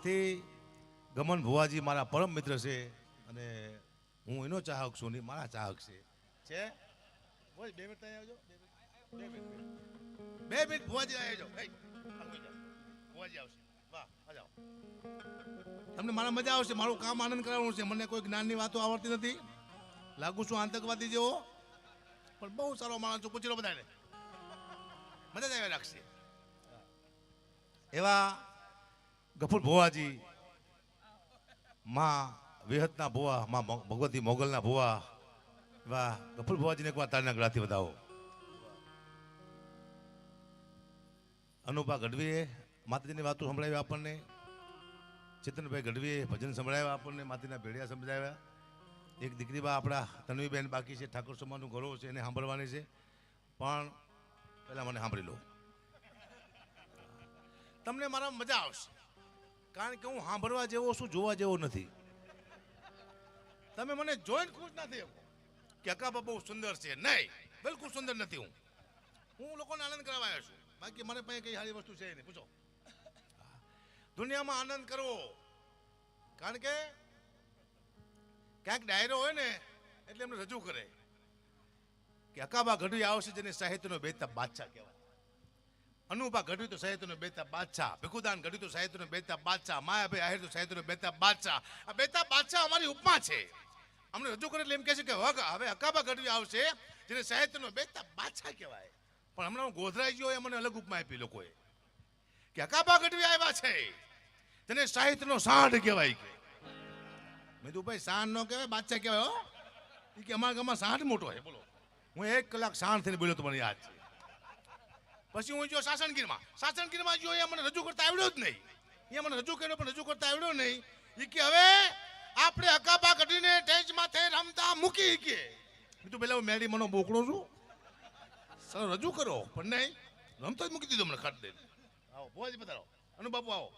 જેથી ગમન ભુવાજી મારા પરમ મિત્ર છે અને હું એનો ચાહક છું નહીં મારા ચાહક છે બોલ 2 મિનિટ અહીં આવજો 2 મિનિટ ભુવાજી આવજો ભુવાજી આવશે વાહ આ જાઓ તમને મારા મજા આવશે મારું કામ આનંદ કરાવવાનું છે મને કોઈ જ્ઞાનની વાતો આવડતી નથી લાગુ છું આતંકવાદી જેવો પણ બહુ સારો માણસ છું પૂછી લો બધાને મજા જ આવ્યા રાખશે એવા ગફુર ભુવાજી માં વિહતના ભુવા માં ભગવતી મોગલના ભુવા એવા ગફુર ભુવાજીને એકવાર તાળીના ગળાથી વધાવો. અનુપા ગઢવીએ માતાજીની વાતો સંભળાવી આપણને, ચેતનભાઈ ગઢવીએ ભજન સંભળાવ્યા આપણને, માતાજીના ભેડિયા સમજાવ્યા. એક દીકરી બા આપણા તન્વીબેન બાકી છે, ઠાકોર સમાજનું ગૌરવ છે, એને સાંભળવાની છે. પણ પહેલાં મને સાંભળી લો, તમને મારા મજા આવશે કારણ કે હું સાંભળવા જેવો છું, જોવા જેવો નથી. તમે મને જોઈને ખુશ ના થઈ કે અકાબા બહુ સુંદર છે, નહીં, બિલકુલ સુંદર નથી. હું લોકોને આનંદ કરાવવા આવ્યો છું, બાકી મને પાસે કઈ સારી વસ્તુ છે નહીં. પૂછો, દુનિયામાં આનંદ કરવો કારણ કે ક્યાંક ડાયરો હોય ને એટલે એમને રજૂ કરે કે અકાબા ગઢવી આવશે જેને સાહિત્યનો બેતા બાદશાહ કહેવાય. અનુપા ગઢવી તો સાહિત્યનો બેતા બાદશાહ, ભીખુદાન ગઢવી તો સાહિત્યનો બેતા બાદશાહ, માયાભાઈ આહિર તો સાહિત્યનો બેતા બાદશાહ. આ બેતા બાદશાહ અમારી ઉપમા છે, અમને રજૂ કરે એટલે એમ કહે છે કે હવે અકાબા ગઢવી આવશે જેને સાહિત્યનો બેતા બાદશાહ કહેવાય. પણ હમણાં હું ગોધરાઈ ગયો મને અલગ ઉપમા આપી લોકોએ કે અકાબા ગઢવી આવ્યા છે જેને સાહિત્યનો સાંઢ કહેવાય. કે મેં તું ભાઈ સાંઢ ન કહેવાય બાદશાહ કહેવાય. હો એ કે અમારા ગામમાં સાંઢ મોટો છે. બોલો, હું 1 કલાક સાંઢ થઈને બોલ્યો તો મને યાદ છે. પછી હું જો સાસણગીરમાં જો એ મને રજૂ કરતા આવડ્યો જ નહીં. એ મને રજૂ કર્યો પણ રજૂ કરતા આવડ્યો નહીં. એ કે હવે આપણે અકાબા ગઢવીને ટેજ માથે રમતા મૂકી કે મેં તું પેલા મેળી મનો બોકડો છું, સર રજૂ કરો પણ નહીં, રમતો જ મૂકી દીધો મને ખટ દઈને. આવો ભુવાજી પધારો, અનુબાપુ આવો.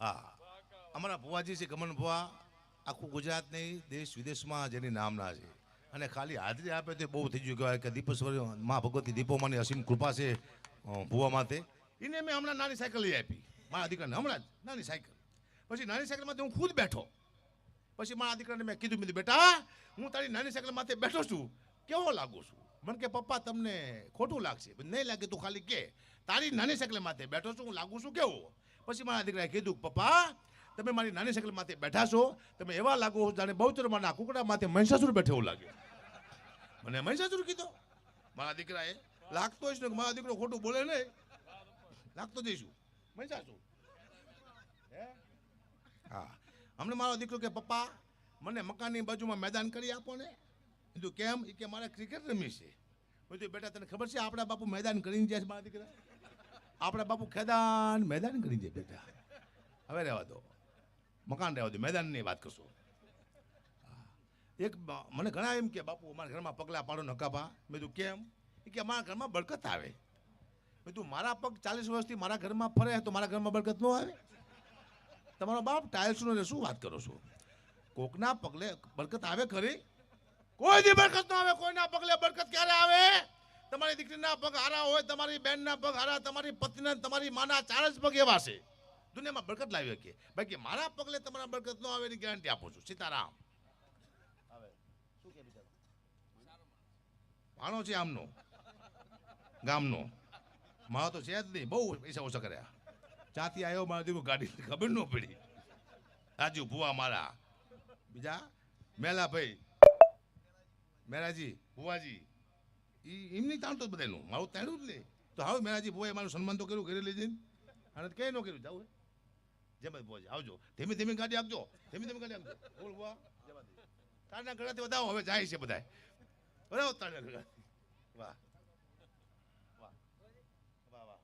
હા, અમારા ભુવાજી છે ગમન ભુવા, આખું ગુજરાત નહીં દેશ વિદેશમાં જેની નામના છે. અને ખાલી હાજરી આપે તો બહુ થઈ ગયું કહેવાય કે દીપેશ્વરી મા ભગવતી દીપોમાંની અસીમ કૃપા છે ભુવા માથે. એને મેં હમણાં નાની સાયકલ લઈ આપી મારા દીકરાને, હમણાં જ નાની સાયકલ. પછી નાની સાયકલ માથે હું ખુદ બેઠો. પછી મારા દીકરાને મેં કીધું બેટા હું તારી નાની સાયકલ માથે બેઠો છું, કેવો લાગુ છું? મને કે પપ્પા તમને ખોટું લાગશે. નહીં લાગે તું ખાલી કે તારી નાની સાયકલ માથે બેઠો છું, હું લાગુ છું કેવો? પછી મારા દીકરાએ કીધું પપ્પા તમે મારી નાની સાયકલ માથે બેઠા છો, તમે એવા લાગો જાણે બહુચરમાના કુકડા માથે મહિષાસુર બેઠો એવું લાગે. મને મહિષાસુર કીધો મારા દીકરાએ. લાગતો જ ને મારા દીકરો ખોટું બોલે નહીં, લાગતો જઈશું મહિષાસુર. હા, અમને મારો દીકરો કે પપ્પા મને મકાનની બાજુમાં મેદાન કરી આપો ને. કીધું કેમ? એ કે મારે ક્રિકેટ રમી છે. કીધું બેટા તને ખબર છે આપણા બાપુ મેદાન કરીને જાય છે? મારા દીકરા આપણા બાપુ ખેદાન મેદાન કરી જાય. બેટા હવે રહેવા દો, મકાન રહેવા દો, મેદાનની વાત કરશો. એક મને ઘણા એમ કે બાપુ અમારા ઘરમાં પગલાં પાડો નકાબા. મેં તું કેમ? એ કે અમારા ઘરમાં બરકત આવે. મેં તું મારા પગ 40 વર્ષથી મારા ઘરમાં ફરે તો મારા ઘરમાં બરકત ન આવે? તમારો બાપ ટાઇલ્સનો ને શું વાત કરો છો? કોકના પગલે બરકત આવે ખરી? કોઈ દી બરકત ન આવે. કોઈના પગલે બરકત ક્યારે આવે? તમારી દીકરીના પગ હારા હોય, તમારી બહેનના પગ હારા, તમારી પત્નીના તમારી માના 4 જ પગ એવા છે દુનિયામાં બરકત લાવી શકે. બાકી મારા પગલે તમારા બરકત ન આવે એની ગેરંટી આપું છું. સીતારામ. ભાણો છે આમનો ગામનો, મારો તો છે જ નહીં, બહુ પૈસા ઓછા કર્યા. ચાથી આવ્યો મારા દીકરો ગાડી ખબર ન પડી. રાજુ ભુવા મારા, બીજા મેલાભાઈ મેરાજી ભુવાજી એમની તાણ તો બધાનું મારું તાણ્યું જ નહીં. તો હવે મેરાજી ભુવાએ મારું સન્માન તો કર્યું ઘરે લઈ જઈને, અને કઈ ન કર્યું. જાવ જેમ ભુવાજી આવજો, ધીમે ધીમે ગાડી આપજો, ધીમે ધીમે ગાડી આપજો. બોલ ભુવા તારના ઘરેથી વધાવો, હવે જાય છે બધા. બરાબર તારના ઘરે. વાહ વાહ વાહ વાહ.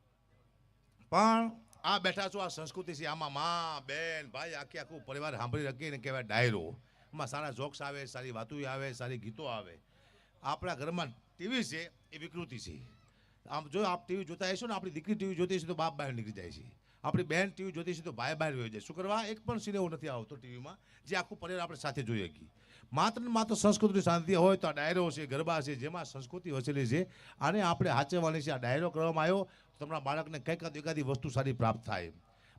પણ આ બેઠા છો, આ સંસ્કૃતિ છે, આમાં માં બેન ભાઈ આખું પરિવાર સાંભળી રાખીને કહેવાય ડાયરો. એમાં સારા જોક્સ આવે, સારી વાતો આવે, સારી ગીતો આવે. આપણા ઘરમાં ટીવી છે એ વિકૃતિ છે. આમ જો આપ ટીવી જોતા હશો ને, આપણી દીકરી ટીવી જોતી હશે તો બાપ બહાર નીકળી જાય છે, આપણી બહેન ટીવી જોતી હશે તો ભાઈ બહાર વહી જાય. શું કરવા? એક પણ સીન એવો નથી આવતો ટીવીમાં જે આખું પરિવાર આપણે સાથે જોઈ શકીએ. માત્ર ને માત્ર સંસ્કૃતિ શાંતિ હોય તો આ ડાયરો છે, ગરબા છે, જેમાં સંસ્કૃતિ વસેલી છે, આને આપણે સાચવવાની છે. આ ડાયરો કરવામાં આવ્યો તો તમારા બાળકને કંઈક એકાદી વસ્તુ સારી પ્રાપ્ત થાય.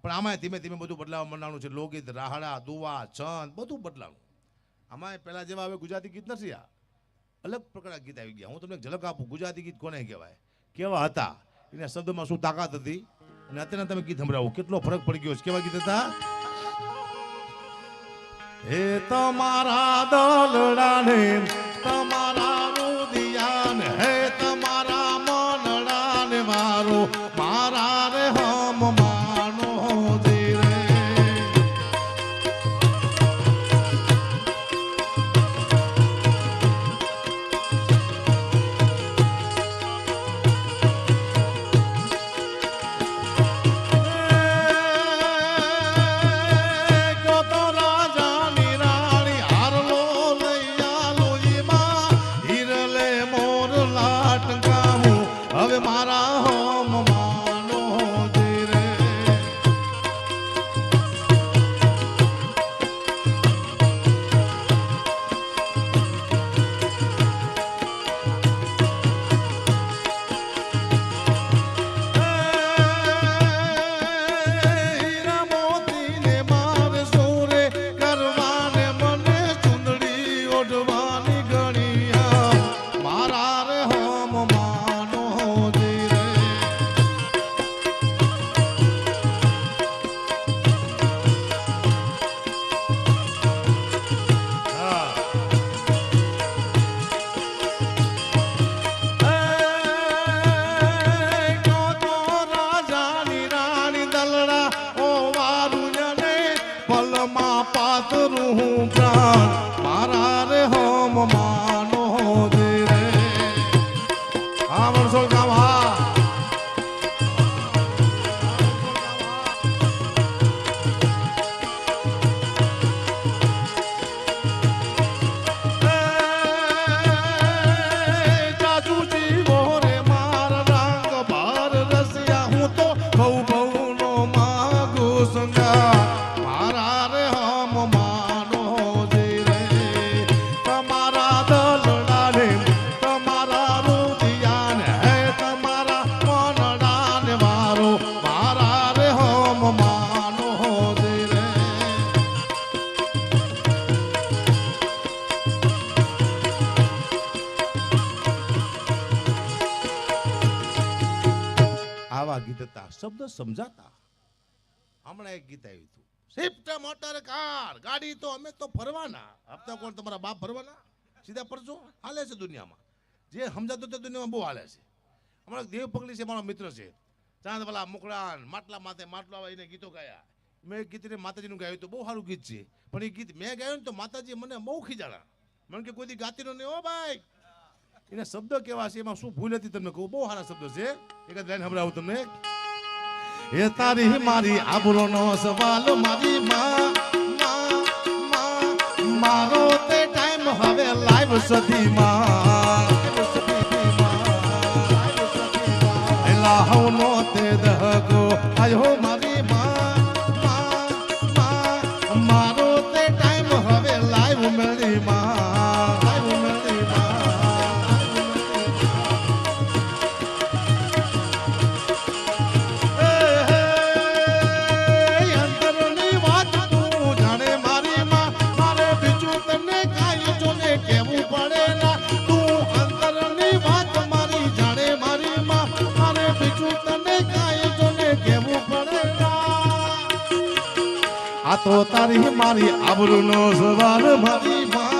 પણ આમાં ધીમે ધીમે બધું બદલાવા માંડવાનું છે. લોકગીત, રાહડા, દુવા, છંદ બધું બદલાનું. આમાં પહેલા જેવા હવે ગુજરાતી ગીત નથી, આ અલગ પ્રકારના ગીત આવી ગયા. હું તમને એક ઝલક આપું, ગુજરાતી ગીત કોને કહેવાય, કેવા હતા, એના શબ્દોમાં શું તાકાત હતી, અને અત્યારના તમે ગીત સંભળાવો કેટલો ફરક પડી ગયો છે. કેવા ગીત હતા? હે તમારા દલડાને તમારા રુદિયાને, હે તમારા મનડાને મારો મારા રે હમ માનો ધીરે. હવે મારા હોમ માનો ધીરે. હીરા મોતીને મારે સોરે કરવાને મને ચુંદડી ઓઢવાની ગણિયા મારા રે હોમ માનો ધીરે. રાજાની રાણી દલડા ઓ વારુને પલમાં પાતરું પ્રાણ મારા રે હોમ માનો ધીરે. હા મનસોલ ગામ, હા જાજુજી મોરે મારા રંગ ભાર રસિયા હું તો બહુ બહુનો માગુ સંગા મારા રે હમ માનો ધીરે. તમારા દલડાને તમારા રુદિયાને, હે તમારા મનડાને મારો મારા રે હમ માનો ધીરે. આવા ગીત હતા, શબ્દ સમજાતા. હમણાં એક ગીત આવ્યું હતું, સ્વિફ્ટ મોટર કાર ગાડી તો અમે તો ફરવાના. હપ્તા કોણ તમારા બાપ ભરવાના? સીધા પડશો, હાલે છે દુનિયામાં. જે સમજાતું તે દુનિયામાં બહુ હાલે છે. હમણાં દેવ પગલી છે, મારો મિત્ર છે, ચાંદ વાલા મુકડાન માટલા માથે માટલા આવે એને ગીતો ગાયા. મેં એક ગીતને માતાજીનું ગાયું તો બહુ સારું ગીત છે, પણ એ ગીત મેં ગાયું ને તો માતાજી મને બહુ ખીજાણા. મને કે કોઈ દી ગાતી નહીં હો ભાઈ. એના શબ્દ કેવા છે, એમાં શું ભૂલ હતી તમને કહું, બહુ સારા શબ્દો છે. એક જ લાઈન સંભળાવું તમને. એ તારી મારી આબરૂનો સવાલ મારી માં મારો તે ટાઈમ હવે લાઈવ સધી માં લાહવનો તે દહકો આયો મારી માં મારો તે ટાઈમ હવે લાઈવ મળી માં લાઈવ મળી માં. અંતરની વાત તું જાણે મારી માં, મારે બીજું તને કાંઈ જોને કેવું પડે ના. તું અંતરની વાત મારી જાણે મારી માં, મારે બીજું તને કાંઈ જોને કેવું પડે ના. આ તો તારી મારી આબરૂનો સવાલ મારી માં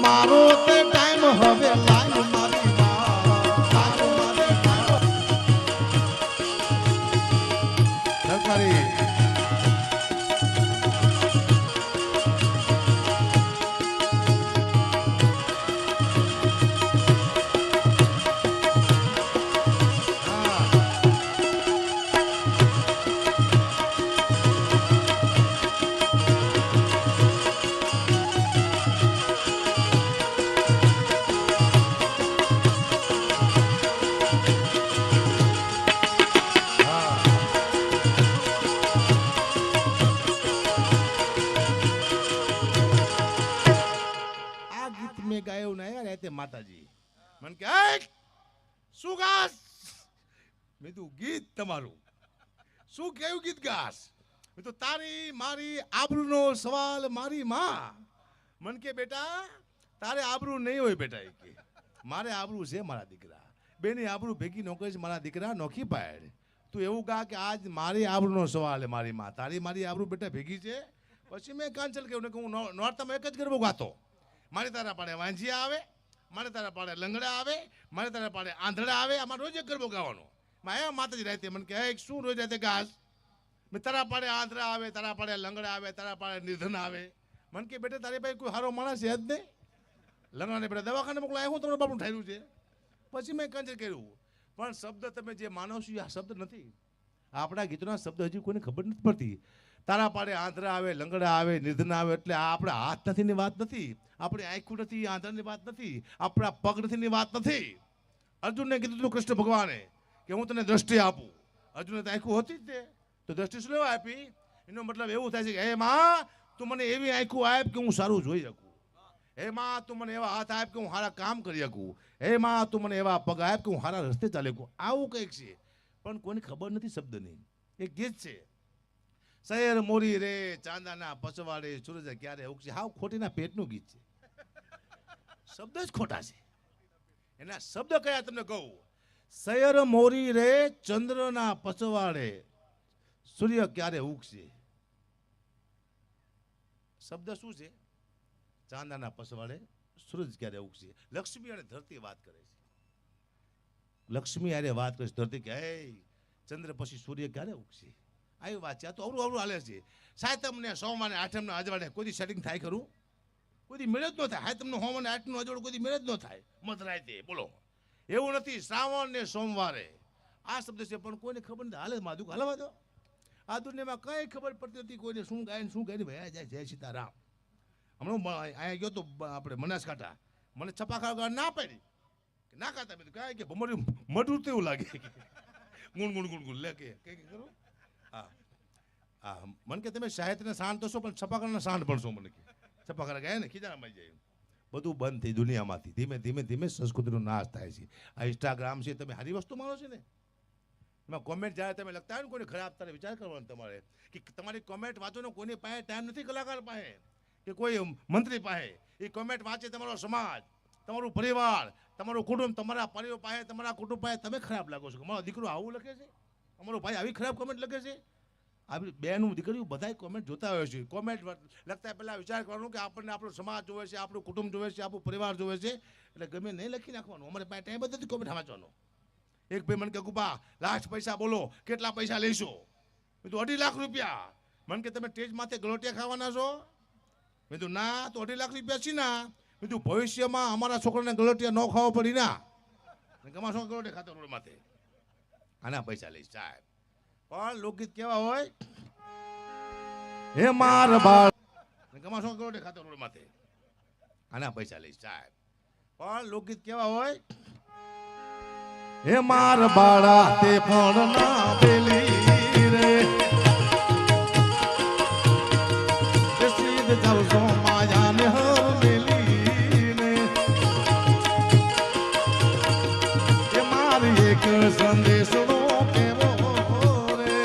મારો તે ટાઈમ હવે લાઈવ મારી સરકારી. મેં ગાયું ના યાર તે માતાજી મને કે શું ગાસ? મેં તું ગીત તમારું શું કેવું ગીત ગાસ? મેં તો તારી મારી આબરૂનો સવાલ મારી માં. મન કે બેટા તારે આબરૂ નહીં હોય બેટા, એ કે મારે આબરૂ છે મારા દીકરા. બેની આબરૂ ભેગી નોકરી છે મારા દીકરા, નોખી પાડ. તું એવું ગા કે આજ મારી આબરૂનો સવાલ છે મારી માં, તારી મારી આબરૂ બેટા ભેગી છે. પછી મેં કાંચલ કહ્યું કે હું નોરતામાં એક જ ગરબો ગાતો. મારે તારા પાડે વાંજિયા આવે, મારે તારા પાડે લંગડા આવે, મારે તારા પાડે આંધળા આવે. આમાં રોજ એક ગરબો ગાવાનો. માયા માતાજી રાતે મને કહે શું રોજ રાતે ગાસ? મેં તારા પાડે આંધળા આવે, તારા પાડે લંગડા આવે, તારા પાડે નિધન આવે. મને કે બેટા તારી પાસે કોઈ સારો માણસ છે જ નહીં. લંગડાને બેટા દવાખાને મોકલાય, હું તમારું બાપનું ઠાર્યું છે. પછી મેં કંજર કર્યું. પણ શબ્દ તમે જે માનો છો આ શબ્દ નથી. આપણા ગીતોના શબ્દ હજી કોઈને ખબર નથી પડતી. તારા પાડે આંધળા આવે, લંગડા આવે, નિધન આવે એટલે આ આપણા હાથ નથીની વાત નથી, આપણી આંખું નથી આંધળાની વાત નથી, આપણા પગ નથીની વાત નથી. અર્જુનને કીધું હતું કૃષ્ણ ભગવાને કે હું તને દ્રષ્ટિ આપું. અર્જુને તો આંખું હોતી જ તે, તો દ્રષ્ટિ શું લેવા આપી? એનો મતલબ એવું થાય છે કે હે માં તું મને એવી આંખું આપ કે હું સારું જોઈ શકું. હે માં તું મને એવા હાથ આપ કે હું સારા કામ કરી શકું. હે માં તું મને એવા પગ આપ કે હું સારા રસ્તે ચાલી શકું. આવું કંઈક છે પણ કોઈને ખબર નથી શબ્દની. એક ગીત છે, શહેર મોરી રે ચાંદાના પચવાડે સૂરજ ક્યારે ઉગશે. હાવ ખોટીના પેટનું ગીત છે, શબ્દ જ ખોટા છે. એના શબ્દ કયા તમને કહું? શહેર મોરી રે ચંદ્રના પચવાડે સૂર્ય ક્યારે ઉગશે. શબ્દ શું છે? ચાંદાના પસવાડે સૂરજ ક્યારે ઉગશે. લક્ષ્મી અને ધરતી વાત કરે છે. લક્ષ્મી આરે વાત કરે છે ધરતી કે હે ચંદ્ર પછી સૂર્ય ક્યારે ઉગશે. આવી વાત છે. આ તો અવરું અવરું હાલે છે. સાતમ ને સોમવાર ને આઠમ ને અજવાળે કોઈ સેટિંગ થાય ખરું? કોઈ મેળ જ ન થાય. સાતમ નું સોમવાર ને આઠમ નું અજવાળું કોઈ મેળ જ ન થાય. મધરાતે બોલો એવું નથી. શ્રાવણ ને સોમવારે આ શબ્દ છે પણ કોઈને ખબર નથી. હાલે માધુક હાલવા દો. આ દુનિયામાં કઈ ખબર પડતી નથી કોઈને શું ગાય ને શું ગાય. ભાઈ જાય જય સીતારામ. હમણાં અહીંયા ગયો તો આપણે બનાસકાંઠા, મને છપાખા ના પાડી કે ના ખાતા. મેં કાંઈ કે ભમર્યું મઢું તેવું લાગે. ગુણ ગુણ ગુણ ગુણ લે કે કરો. હા હા મને કે તમે સાહિત્યને શાંત તો છો પણ છપાખાના શાંત પણ છો. મને કે છપાખા ગયા ને ખીજાણા મળી જાય. બધું બંધ થઈ દુનિયામાંથી. ધીમે ધીમે ધીમે સંસ્કૃતિનો નાશ થાય છે. આ ઇન્સ્ટાગ્રામ છે, તમે સારી વસ્તુ માનો છો ને, એમાં કોમેન્ટ જ્યારે તમે લખતા હોય ને કોઈને ખરાબ, તારે વિચાર કરવાનો તમારે કે તમારી કોમેન્ટ વાંચો ને. કોઈની પાસે ટાઈમ નથી, કલાકાર પાસે કે કોઈ મંત્રી પાસે. એ કોમેન્ટ વાંચે તમારો સમાજ, તમારું પરિવાર, તમારું કુટુંબ, તમારા પરિવાર પાસે, તમારા કુટુંબ પાસે તમે ખરાબ લાગો છો. મારો દીકરો આવું લખે છે, અમારો ભાઈ આવી ખરાબ કોમેન્ટ લખે છે. આવી બેનું દીકરીઓ બધા કોમેન્ટ જોતા હોય છે. કોમેન્ટ લખતા પહેલાં વિચાર કરવાનું કે આપણને આપણો સમાજ જોવે છે, આપણું કુટુંબ જોવે છે, આપણું પરિવાર જોવે છે. એટલે ગમે નહીં લખી નાખવાનું. અમારે પાસે ટાઈમ જ નથી કોમેન્ટ વાંચવાનો. એક ભાઈ મને કે ગુપા લાસ્ટ પૈસા બોલો, કેટલા પૈસા લઈશો? મેં તો 2.5 લાખ રૂપિયા. મને કે તમે સ્ટેજ માથે ગલોટિયા ખાવાના છો? મેં તો ના, તો 2.5 લાખ રૂપિયા છે ના. મેં તો ભવિષ્યમાં અમારા છોકરાને ગલોટિયા ન ખાવા પડી ના. અમારા છોકરા ગલોટિયા ખાતા રોડ માથે, આના પૈસા લઈશ સાહેબ. પણ લોકગીત કેવા હોય? હે માર બાળ, અમારા છોકરા ગલોટિયા ખાતા રોડ માથે, આના પૈસા લઈશ સાહેબ. પણ લોકગીત કેવા હોય? હે માર બાળા તે પણ ના પેલી રે સીધ ચાલશો માયાને હવેલી ને. એ મારી એક સંદેશો કેવો રે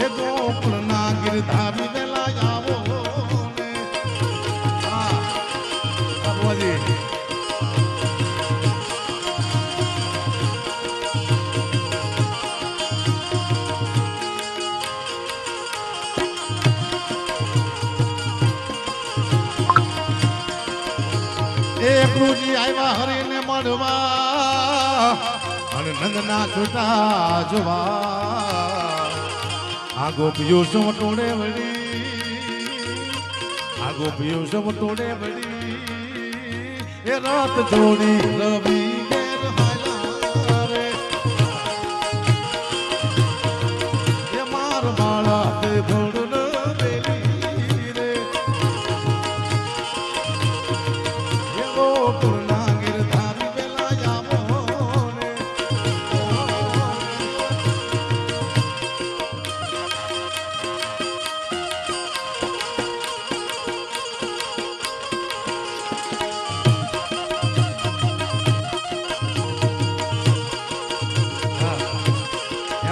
એ ગોકુળ ના ગિરધારી વેલા આવો ને. હા બાબુજી એકલુજી આવ્યા હરીને મળવા અને નંદના છૂટા જોવા. આ ગોપીઓ સમ ટોળે વળી, આ ગોપીઓ સમ ટોળે વળી એ રાત જોડી રવિ ઘેર હાલા રે. એ માર બાળા તે ભણ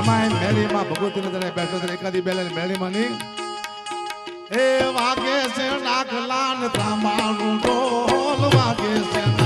એમાં મેળીમાં ભગવતીને તને બેઠો છે એકાદી બેલે મેળીમાં ની એ વાગે છે નાખલાન તાંબાનું ઢોલ વાગે છે